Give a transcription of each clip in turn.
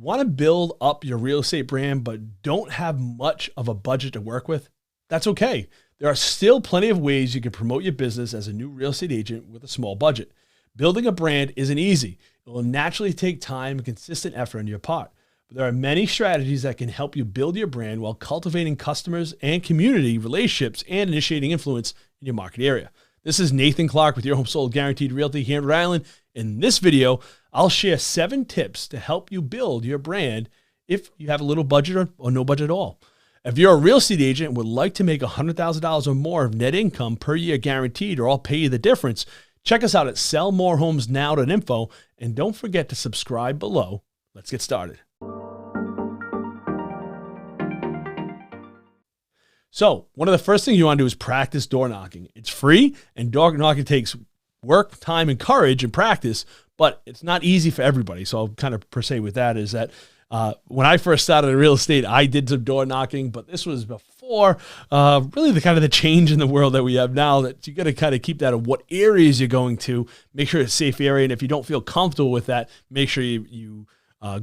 Want to build up your real estate brand, but don't have much of a budget to work with? That's okay. There are still plenty of ways you can promote your business as a new real estate agent with a small budget. Building a brand isn't easy. It will naturally take time and consistent effort on your part. But there are many strategies that can help you build your brand while cultivating customers and community relationships and initiating influence in your market area. This is Nathan Clark with Your Home Sold Guaranteed Realty here in Rhode Island. In this video, I'll share 7 tips to help you build your brand if you have a little budget or no budget at all. If you're a real estate agent and would like to make $100,000 or more of net income per year guaranteed, or I'll pay you the difference, check us out at sellmorehomesnow.info, and don't forget to subscribe below. Let's get started. So one of the first things you want to do is practice door knocking. It's free, and door knocking takes work, time, and courage and practice, but it's not easy for everybody. So I'll kind of per se with that is that when I first started in real estate, I did some door knocking, but this was before really the kind of the change in the world that we have now, that you got to kind of keep that of what areas you're going to, make sure it's a safe area. And if you don't feel comfortable with that, make sure you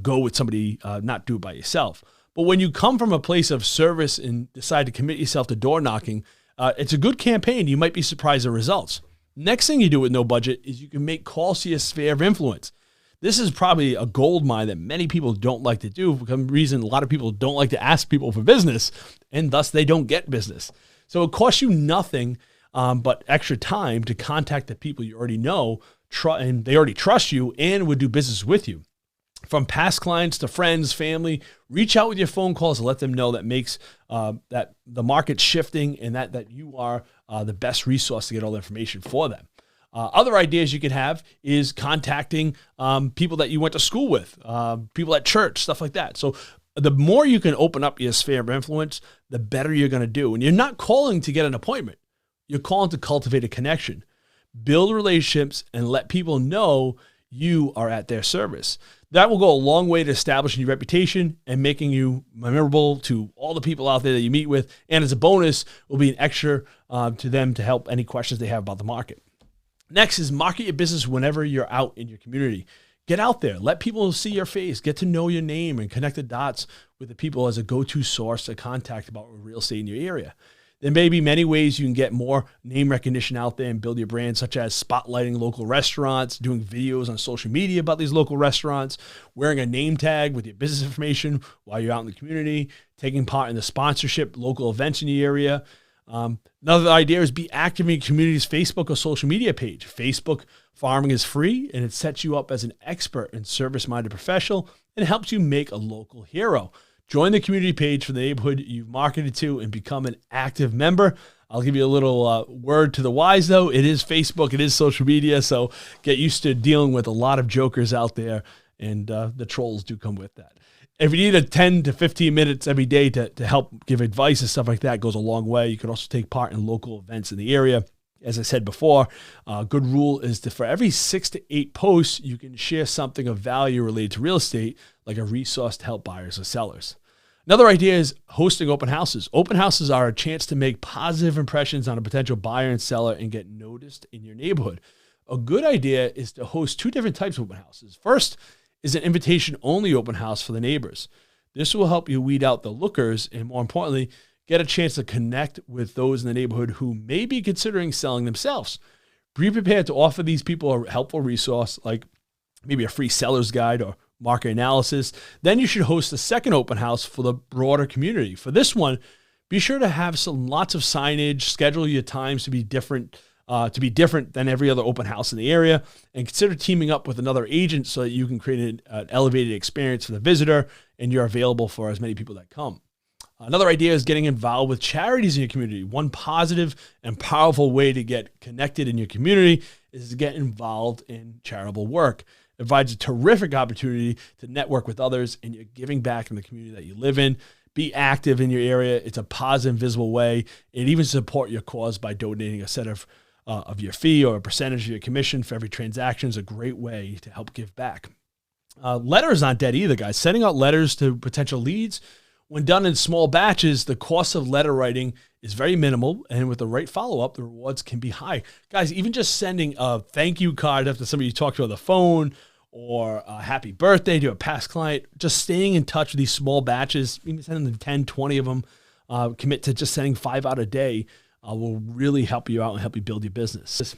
go with somebody, not do it by yourself. But when you come from a place of service and decide to commit yourself to door knocking, it's a good campaign. You might be surprised at results. Next thing you do with no budget is you can make calls to your sphere of influence. This is probably a gold mine that many people don't like to do. For some reason, a lot of people don't like to ask people for business, and thus they don't get business. So it costs you nothing but extra time to contact the people you already know, and they already trust you and would do business with you. From past clients to friends, family, reach out with your phone calls and let them know that makes that the market's shifting and that you are the best resource to get all the information for them. Other ideas you could have is contacting people that you went to school with, people at church, stuff like that. So the more you can open up your sphere of influence, the better you're going to do. And you're not calling to get an appointment. You're calling to cultivate a connection, build relationships, and let people know you are at their service. That will go a long way to establishing your reputation and making you memorable to all the people out there that you meet with. And as a bonus, will be an extra to them to help any questions they have about the market. Next is market your business whenever you're out in your community. Get out there, let people see your face, get to know your name, and connect the dots with the people as a go-to source to contact about real estate in your area. There may be many ways you can get more name recognition out there and build your brand, such as spotlighting local restaurants, doing videos on social media about these local restaurants, wearing a name tag with your business information while you're out in the community, taking part in the sponsorship, local events in the area. Another idea is be active in your community's Facebook or social media page. Facebook farming is free, and it sets you up as an expert and service-minded professional, and helps you make a local hero. Join the community page for the neighborhood you've marketed to and become an active member. I'll give you a little word to the wise, though. It is Facebook. It is social media. So get used to dealing with a lot of jokers out there, and the trolls do come with that. If you need a 10 to 15 minutes every day to help give advice and stuff like that, it goes a long way. You can also take part in local events in the area. As I said before, a good rule is for every 6 to 8 posts, you can share something of value related to real estate, like a resource to help buyers or sellers. Another idea is hosting open houses. Open houses are a chance to make positive impressions on a potential buyer and seller and get noticed in your neighborhood. A good idea is to host 2 different types of open houses. First is an invitation-only open house for the neighbors. This will help you weed out the lookers and, more importantly, get a chance to connect with those in the neighborhood who may be considering selling themselves. Be prepared to offer these people a helpful resource, like maybe a free seller's guide or market analysis. Then you should host a second open house for the broader community. For this one, be sure to have lots of signage, schedule your times to be different than every other open house in the area, and consider teaming up with another agent so that you can create an elevated experience for the visitor and you're available for as many people that come. Another idea is getting involved with charities in your community. One positive and powerful way to get connected in your community is to get involved in charitable work. It provides a terrific opportunity to network with others, and you're giving back in the community that you live in. Be active in your area. It's a positive, visible way, and even support your cause by donating a set of your fee or a percentage of your commission for every transaction is a great way to help give back. Letters aren't dead either, guys. Sending out letters to potential leads, when done in small batches, the cost of letter writing is very minimal, and with the right follow-up, the rewards can be high. Guys, even just sending a thank you card after somebody you talked to on the phone, or a happy birthday to a past client. Just staying in touch with these small batches, even sending them 10, 20 of them, commit to just sending 5 out a day will really help you out and help you build your business.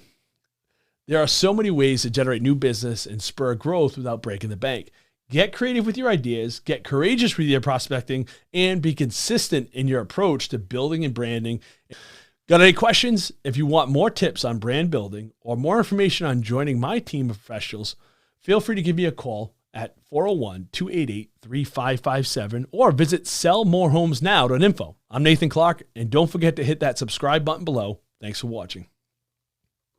There are so many ways to generate new business and spur growth without breaking the bank. Get creative with your ideas, get courageous with your prospecting, and be consistent in your approach to building and branding. Got any questions? If you want more tips on brand building or more information on joining my team of professionals, feel free to give me a call at 401-288-3557 or visit sellmorehomesnow.info. I'm Nathan Clark, and don't forget to hit that subscribe button below. Thanks for watching.